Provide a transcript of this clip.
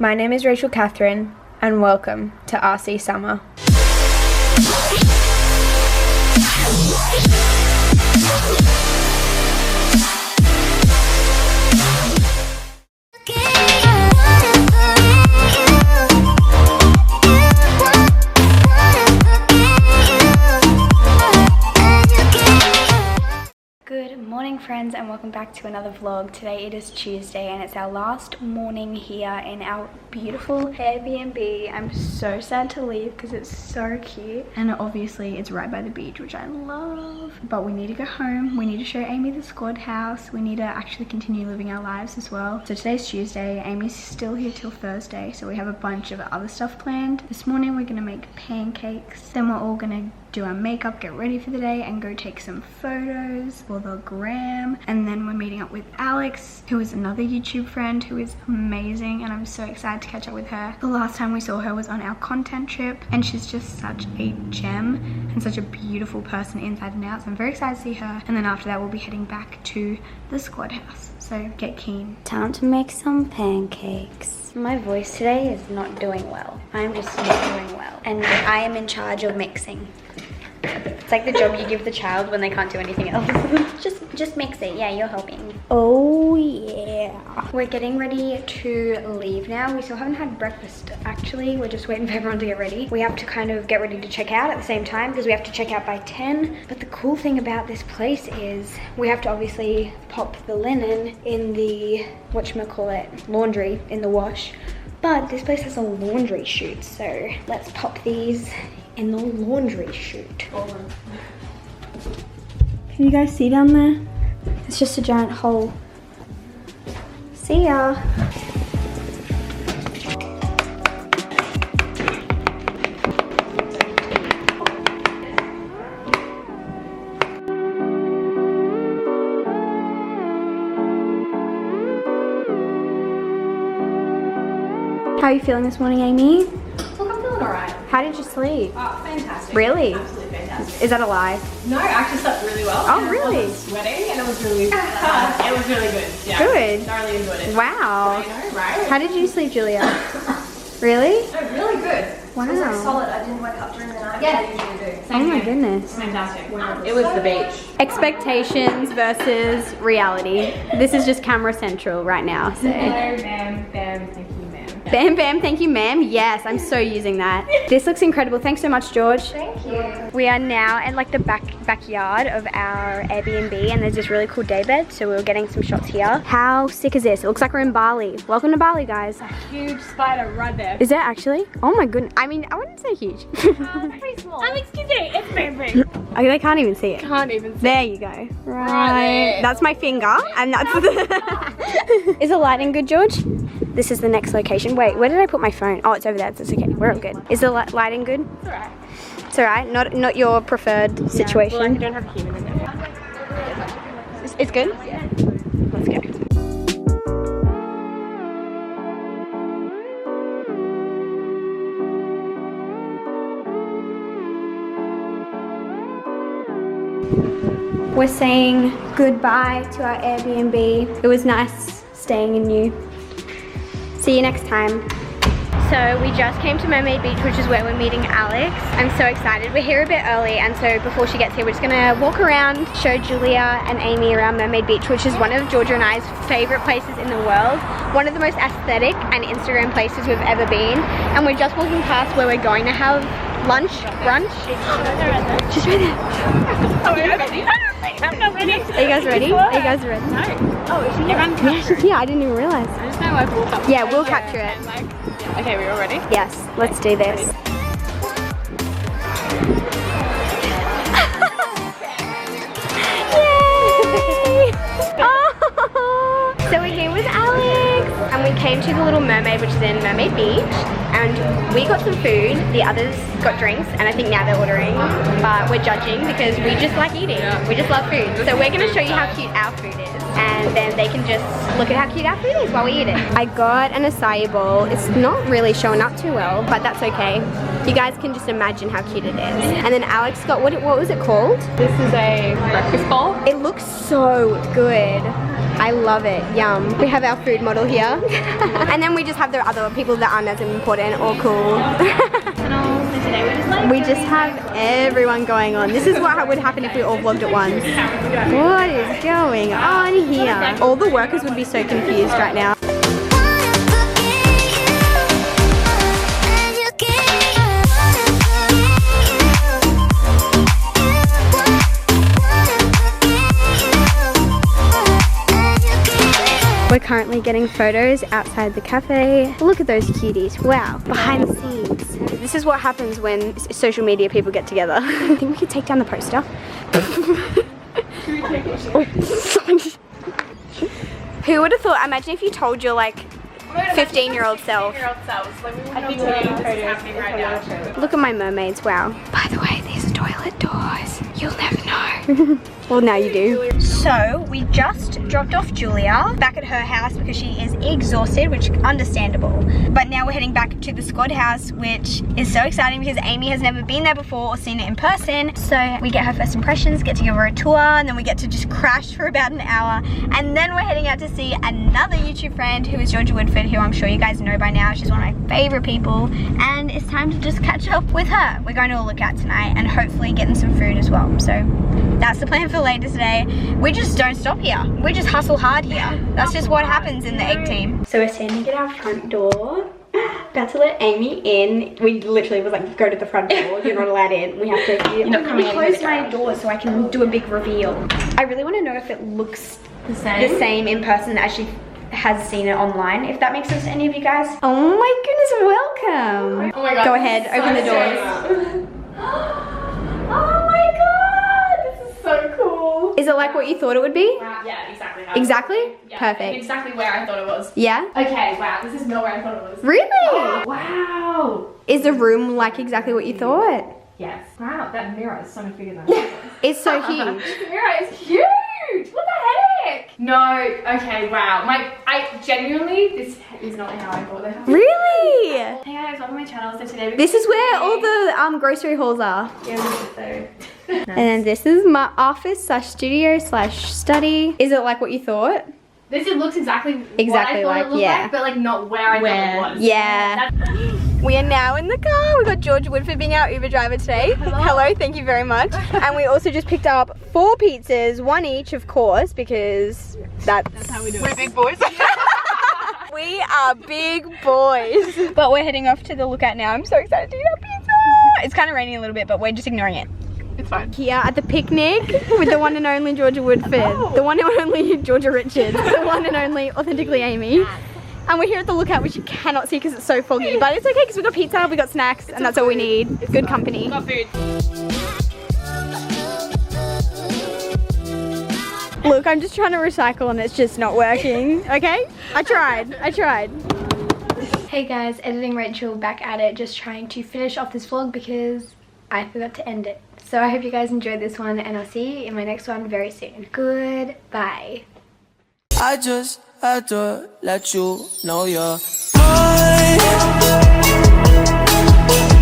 My name is Rachel Catherine, and welcome to RC Summer. Good morning, friends, and welcome back to another vlog. Today it is Tuesday and it's our last morning here in our beautiful Airbnb. I'm so sad to leave because it's so cute, and obviously it's right by the beach, which I love. But we need to go home. We need to show Amy the squad house. We need to actually continue living our lives as well. So today's Tuesday. Amy's still here till Thursday, so we have a bunch of other stuff planned. This morning we're gonna make pancakes, then we're all gonna do our makeup, get ready for the day, and go take some photos for the gram. And then we're meeting up with Alex, who is another YouTube friend who is amazing, and I'm so excited to catch up with her. The last time we saw her was on our content trip, and she's just such a gem and such a beautiful person inside and out, so I'm very excited to see her. And then after that we'll be heading back to the squad house, so get keen. Time to make some pancakes. My voice today is not doing well. I'm just not doing well, and I am in charge of mixing. It's like the job you give the child when they can't do anything else. just mix it. Yeah, you're helping. Oh yeah. We're getting ready to leave now. We still haven't had breakfast actually. We're just waiting for everyone to get ready. We have to kind of get ready to check out at the same time because we have to check out by 10. But the cool thing about this place is we have to obviously pop the linen in the, whatchamacallit, laundry in the wash. But this place has a laundry chute, so let's pop these in the laundry chute. Can you guys see down there? It's just a giant hole. See ya. How are you feeling this morning, Amy? Look, I'm feeling alright. How did you sleep? Oh, fantastic. Really? Absolutely fantastic. Is that a lie? No, I actually slept really well. Oh, really? I wasn't sweating, and it was really it was really good. Yeah. Good. Thoroughly enjoyed it. Wow. I know, right? How did you sleep, Julia? Really? No, really good. Wow. It was like solid. I didn't wake up during the night. Yeah, I usually do. Oh my goodness. Fantastic. It was the beach. Expectations versus reality. This is just camera central right now. So. Hello, ma'am. Bam, thank you, ma'am. Bam, bam, thank you, ma'am. Yes, I'm so using that. This looks incredible. Thanks so much, George. Thank you. We are now in like the backyard of our Airbnb, and there's this really cool daybed, so we were getting some shots here. How sick is this? It looks like we're in Bali. Welcome to Bali, guys. A huge spider right there. Is there actually? Oh my goodness. I mean, I wouldn't say huge. It's pretty small. Excuse me, it's very big. Oh, they can't even see it. Can't even see. There you go. Right there. That's my finger, and that's the... Is the lighting good, George? This is the next location. Wait, where did I put my phone? Oh, it's over there. It's okay. We're all good. Is the lighting good? It's alright. It's alright. Not your preferred situation. Well, I don't have a human in there. It's good? Yeah. Let's go. We're saying goodbye to our Airbnb. It was nice staying in you. See you next time. So we just came to Mermaid Beach, which is where we're meeting Alex. I'm so excited. We're here a bit early, and so before she gets here, we're just gonna walk around, show Julia and Amy around Mermaid Beach, which is one of Georgia and I's favorite places in the world. One of the most aesthetic and Instagram places we've ever been. And we're just walking past where we're going to have lunch, brunch. She's right there. Oh, we're ready? I'm not ready. Are you guys ready? Are you guys ready? No. Oh, is she here? Yeah, she's here. I didn't even realize. I just know like walk up. Yeah, we'll capture it. And, like, okay, we're all ready? Yes, let's do this. Yay! Oh! So we came with Alex, and we came to the Little Mermaid, which is in Mermaid Beach, and we got some food. The others got drinks, and I think now they're ordering. But but we're judging because we just like eating. We just love food. So we're gonna show you how cute our food is, and then they can just look at how cute our food is while we eat it. I got an acai bowl. It's not really showing up too well, but that's okay. You guys can just imagine how cute it is. And then Alex got, what was it called? This is a breakfast bowl. It looks so good. I love it. Yum. We have our food model here. And then we just have the other people that aren't as important or cool. We just have everyone going on. This is what would happen if we all vlogged at once. What is going on here? All the workers would be so confused right now. We're currently getting photos outside the cafe. Look at those cuties. Wow, behind the scenes. This is what happens when social media people get together. I think we could take down the poster. Who would have thought? Imagine if you told your like 15-year-old self. I'd be taking photos right now. Look at my mermaids, wow. By the way, these toilet doors. You'll never know. Well, now you do. So, we just dropped off Julia back at her house because she is exhausted, which is understandable. But now we're heading back to the squad house, which is so exciting because Amy has never been there before or seen it in person. So, we get her first impressions, get to give her a tour, and then we get to just crash for about an hour. And then we're heading out to see another YouTube friend who is Georgia Woodford, who I'm sure you guys know by now. She's one of my favorite people. And it's time to just catch up with her. We're going to a lookout tonight and hopefully getting some food as well. So, that's the plan for later today. We just don't stop here. We just hustle hard here. That's just what happens in the egg team. So we're standing at our front door. About to let Amy in. We literally was like, go to the front door. You're not allowed in. We have to. You're not coming in. Close my door so I can do a big reveal. I really want to know if it looks the same in person as she has seen it online, if that makes sense to any of you guys. Oh my goodness, welcome. Oh my god. Go ahead, open the doors. Oh my god, this is so cool. Is it like what you thought it would be? Wow, yeah, exactly. Exactly? Yeah, perfect. Exactly where I thought it was. Yeah? Okay, wow, this is not where I thought it was. Really? Wow. Is the room like exactly what you thought? Yes. Wow, that mirror is so much bigger than I thought it was. It's so huge. This mirror is huge! What the heck? No, okay, wow. I genuinely, this is not how I thought it. Really? Hey guys, welcome to my channel. So today this is where all the grocery hauls are. Yeah, so. Nice. And then this is my office / studio / study. Is it like what you thought? This looks exactly what I thought like, it looked like, but like not where I thought it was. Yeah. We are now in the car. We got Georgia Woodford being our Uber driver today. Hello, thank you very much. And we also just picked up 4 pizzas, 1 each of course, because that's how we do it. We're big boys. We are big boys. But we're heading off to the lookout now. I'm so excited to eat our pizza. It's kind of raining a little bit, but we're just ignoring it. It's fine. Here at the picnic with the one and only Georgia Woodford, the one and only Georgia Richards, the one and only authentically Amy. And we're here at the lookout, which you cannot see because it's so foggy, but it's okay because we got pizza, we got snacks, and that's all we need. Good company. Got food. Look, I'm just trying to recycle and it's just not working, okay? I tried. Hey guys, editing Rachel back at it, just trying to finish off this vlog because I forgot to end it. So I hope you guys enjoyed this one and I'll see you in my next one very soon. Goodbye. I just had to let you know you're mine.